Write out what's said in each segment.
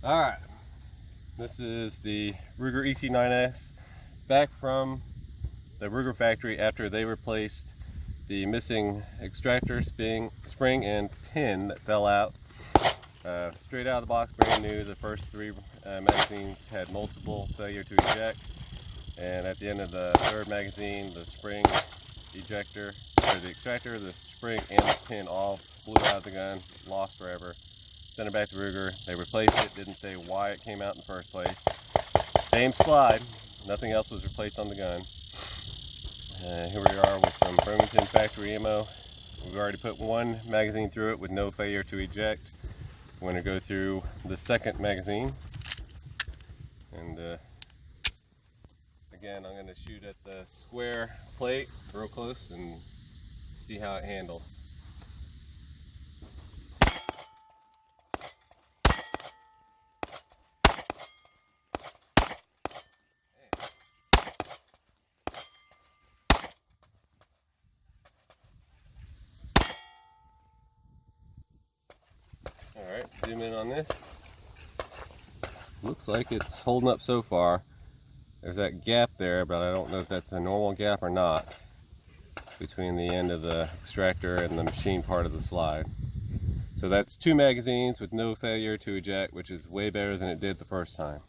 Alright, this is the Ruger EC9S back from the Ruger factory after they replaced the missing extractor spring and pin that fell out. Straight out of the box, brand new. The first three magazines had multiple failure to eject, and at the end of the third magazine, the spring ejector, or the extractor, the spring, and the pin all blew out of the gun, lost forever. Sent it back to Ruger. They replaced it, didn't say why it came out in the first place. Same slide, nothing else was replaced on the gun. Here we are with some Remington factory ammo. We've already put one magazine through it with no failure to eject. We're going to go through the second magazine. And again, I'm going to shoot at the square plate real close and see how it handles. Alright, zoom in on this. Looks like it's holding up so far. There's that gap there, but I don't know if that's a normal gap or not between the end of the extractor and the machine part of the slide. So that's two magazines with no failure to eject, which is way better than it did the first time.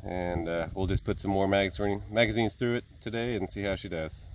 And we'll just put some more magazines through it today and see how she does.